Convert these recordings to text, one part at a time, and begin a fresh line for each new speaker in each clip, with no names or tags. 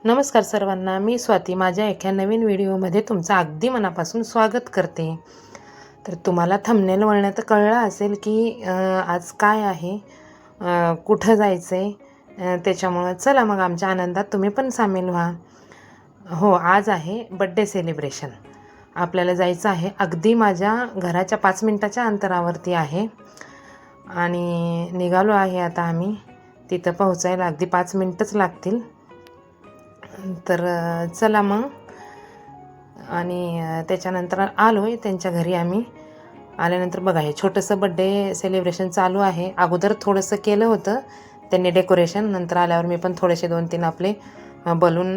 नमस्कार सर्वांना, मी स्वाती माझ्या एका नवीन व्हिडिओमध्ये तुमचं अगदी मनापासून स्वागत करते. तर तुम्हाला थंबनेल वळण्यात तर कळलं असेल की आज काय आहे, कुठं जायचं आहे. त्याच्यामुळं चला मग आमच्या आनंदात तुम्ही पण सामील व्हा. हो, आज आहे बड्डे सेलिब्रेशन. आपल्याला जायचं आहे, अगदी माझ्या घराच्या 5 मिनटाच्या अंतरावरती आहे आणि निघालो आहे आता आम्ही. तिथं पोहोचायला अगदी 5 मिनटंच लागतील. तर चला मग. आणि त्याच्यानंतर आलो आहे त्यांच्या घरी आम्ही. आल्यानंतर बघा हे छोटंसं बड्डे सेलिब्रेशन चालू आहे. अगोदर थोडंसं केलं होतं त्यांनी डेकोरेशन, नंतर आल्यावर मी पण थोडेसे 2-3 आपले बलून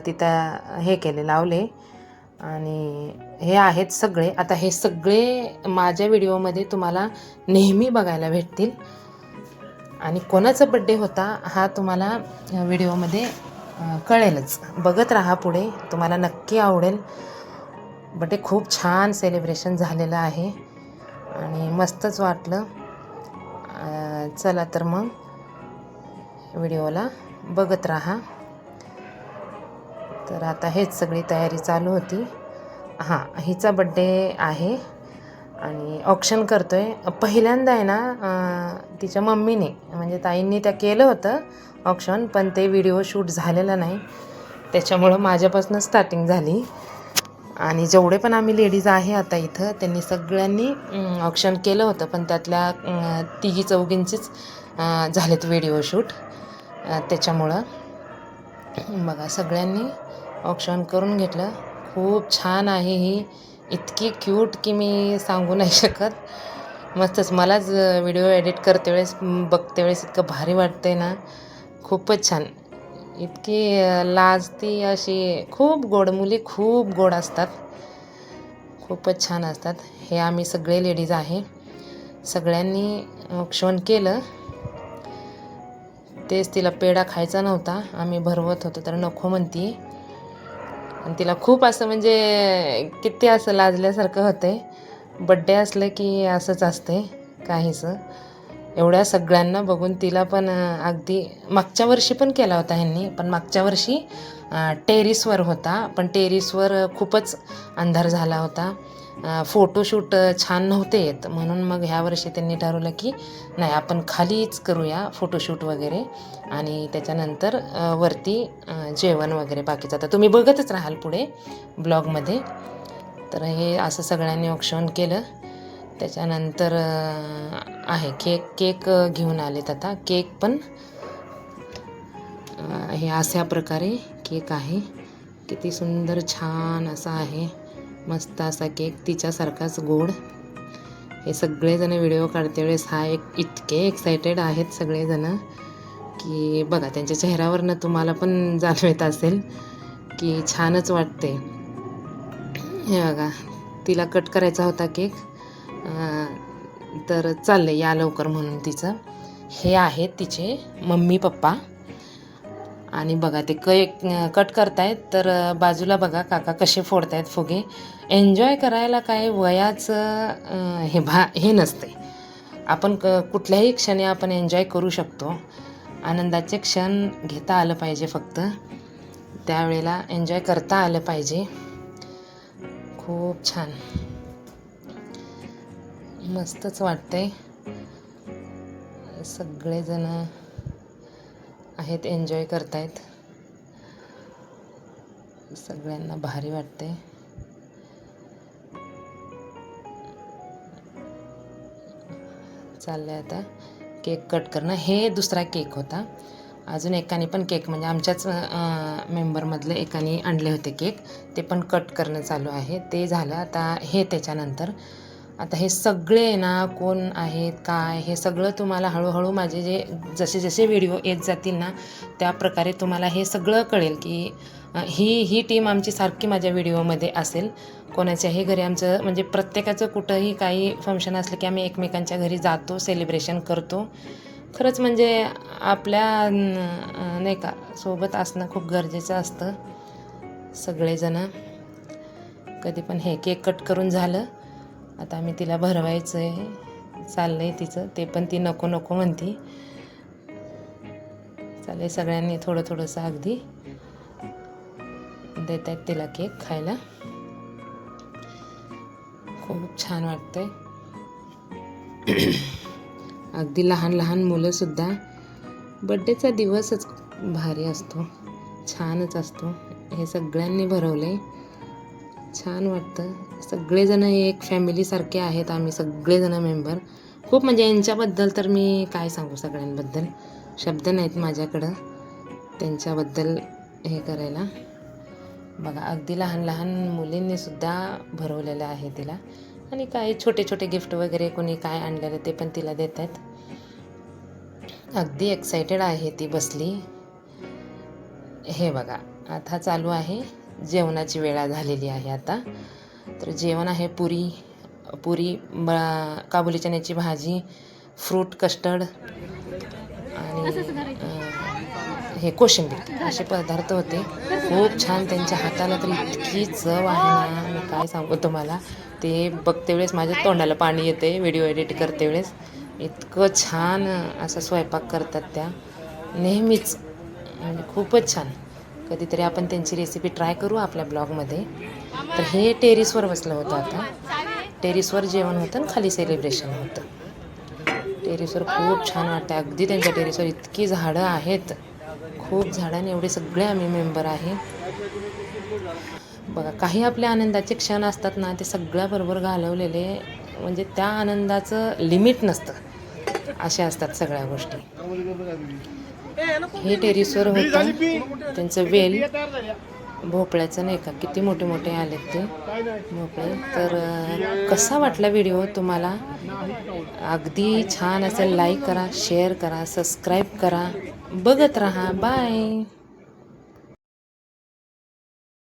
तिथं हे केले, लावले. आणि हे आहेत सगळे. आता हे सगळे माझ्या व्हिडिओमध्ये तुम्हाला नेहमी बघायला भेटतील आणि कोणाचा बड्डे होता हा तुम्हाला व्हिडिओमध्ये कळेलच. बघत राहा पुढे, तुम्हाला नक्की आवडेल. बड्डे खूप छान सेलिब्रेशन झालेलं आहे आणि मस्तच वाटलं. चला तर मग व्हिडिओला बघत राहा. तर आता हेच सगळी तयारी चालू होती. हां, हिचा बड्डे आहे आणि ऑक्शन करतो आहे. पहिल्यांदा आहे ना तिच्या मम्मीने म्हणजे ताईंनी त्या केलं होतं ऑक्शन, पण ते व्हिडिओ शूट झालेलं नाही. त्याच्यामुळं माझ्यापासून स्टार्टिंग झाली. आणि जेवढे पण आम्ही लेडीज आहे आता इथं, त्यांनी सगळ्यांनी ऑक्शन केलं होतं, पण त्यातल्या तिघी चौघींचीच झालेत व्हिडिओ शूट. त्याच्यामुळं बघा सगळ्यांनी ऑक्शन करून घेतलं. खूप छान आहे ही, इतकी क्यूट की मी सांगू नाही शकत. मस्तच. मलाच व्हिडिओ एडिट करते वेळेस, बघते वेळेस इतकं भारी वाटते ना, खूपच छान. इतकी लाजती अशी, खूप गोड मुली, खूप गोड असतात, खूपच छान असतात. हे आम्ही सगळे लेडीज आहे, सगळ्यांनी औक्षण केलं. तेच तिला पेढा खायचा नव्हता, आम्ही भरवत होतो तर नको म्हणती. आणि तिला खूप असं म्हणजे किती असं लाजल्यासारखं होते. बड्डे असलं की असंच असते काहीसं. एवढ्या सगळ्यांना बघून तिला पण अगदी. मागच्या वर्षी पण केला होता ह्यांनी, पण मागच्या वर्षी टेरिसवर होता, पण टेरिसवर खूपच अंधार झाला होता, फोटोशूट छान नव्हते येत. म्हणून मग ह्या वर्षी त्यांनी ठरवलं की नाही, आपण खालीच करूया फोटोशूट वगैरे आणि त्याच्यानंतर वरती जेवण वगैरे बाकीचं. आता तुम्ही बघतच राहाल पुढे ब्लॉगमध्ये. तर हे असं सगळ्यांनी ऑक्शन केलं. त्याच्यानंतर आहे केक घेऊन आलेत. आता केक पण हे अशा प्रकारे केक आहे. किती सुंदर छान असा आहे, मस्त असा केक, तिच्यासारखाच गोड. हे सगळेजण व्हिडिओ काढते वेळेस इतके एक्सायटेड आहेत सगळेजण की बघा त्यांच्या चेहऱ्यावरनं तुम्हाला पण जाणवत असेल की छानच वाटते. हे बघा, तिला कट करायचा होता केक, तर चाललं या लवकर म्हणून तिचं. हे आहेत तिचे मम्मी पप्पा आणि बघा ते कट करतायत. तर बाजूला बघा काका कसे फोडतायत फुगे. एन्जॉय करायला काय वयाचं हे नसते. आपण कुठल्याही क्षणी आपण एन्जॉय करू शकतो. आनंदाचे क्षण घेता आलं पाहिजे, फक्त त्यावेळेला एन्जॉय करता आलं पाहिजे. खूप छान, मस्तच वाटतंय. सगळेजण आहेत, एन्जॉय करतायत, सगळ्यांना भारी वाटते. चाललंय आता केक कट करणं. हे दुसरा केक होता. अजून एकाने पण केक म्हणजे आमच्याच मेंबरमधले एकाने आणले होते केक, ते पण कट करणं चालू आहे. ते झालं. आता हे त्याच्यानंतर आता हे सगळे ना कोण आहेत काय, हे सगळं तुम्हाला हळूहळू माझे जसे जसे व्हिडिओ येत जातील ना, त्या प्रकारे तुम्हाला हे सगळं कळेल की ही टीम आमची सारखी माझ्या व्हिडिओमध्ये असेल. कोणाच्याही घरी आमचं म्हणजे प्रत्येकाचं कुठंही काही फंक्शन असलं की आम्ही एकमेकांच्या घरी जातो, सेलिब्रेशन करतो. खरंच म्हणजे आपल्या नाही का सोबत असणं खूप गरजेचं असतं. सगळेजणं कधी पण. हे केक कट करून झालं. आता आम्ही तिला भरवायचं आहे, चाललं आहे तिचं. ते पण ती नको नको म्हणती. चालेल, सगळ्यांनी थोडं थोडंसं अगदी देत आहेत तिला केक खायला. खूप छान वाटतंय. अगदी लहान लहान मुलंसुद्धा बड्डेचा दिवसच भारी असतो, छानच असतो. हे सगळ्यांनी भरवलं आहे, छान वाटतं. सगळेजण एक फॅमिलीसारखे आहेत आम्ही सगळेजण मेंबर. खूप म्हणजे यांच्याबद्दल तर मी काय सांगू, सगळ्यांबद्दल शब्द नाहीत माझ्याकडं त्यांच्याबद्दल हे करायला. बघा अगदी लहान लहान मुलींनीसुद्धा भरवलेलं आहे तिला. आणि काही छोटे छोटे गिफ्ट वगैरे कोणी काय आणलेलं ते पण तिला देत आहेत. अगदी एक्सायटेड आहे ती बसली. हे बघा आता चालू आहे जेवणाची वेळा झालेली आहे आता. तर जेवण आहे पुरी काबुली चण्याची भाजी, फ्रूट कस्टर्ड आणि हे कोशिंबीर असे पदार्थ होते. खूप छान. त्यांच्या हाताला तर इतकी चव आहे ना, मी काय सांगू तुम्हाला. ते बघते वेळेस माझ्या तोंडाला पाणी येते. व्हिडिओ एडिट करते वेळेस इतकं छान असा स्वयंपाक करतात त्या नेहमीच, म्हणजे खूपच छान. कधीतरी आपण त्यांची रेसिपी ट्राय करू आपल्या ब्लॉगमध्ये. तर हे टेरिसवर बसलं होतं. आता टेरिसवर जेवण होतं आणि खाली सेलिब्रेशन होतं. टेरिसवर खूप छान वाटतं. अगदी त्यांच्या टेरिसवर इतकी झाडं आहेत, खूप झाडांनी एवढे सगळे आम्ही मेंबर आहे. बघा काही आपल्या आनंदाचे क्षण असतात ना, ते सगळ्याबरोबर घालवलेले, म्हणजे त्या आनंदाचं लिमिट नसतं, अशा असतात सगळ्या गोष्टी. हे टेरिसवर होतं त्यांचं वेल भोपळ्याचं, नाही का, किती मोठे मोठे आलेत ते भोपळे. तर कसा वाटला व्हिडिओ तुम्हाला? अगदी छान असेल लाईक करा, शेअर करा, सबस्क्राईब करा, बघत राहा. बाय.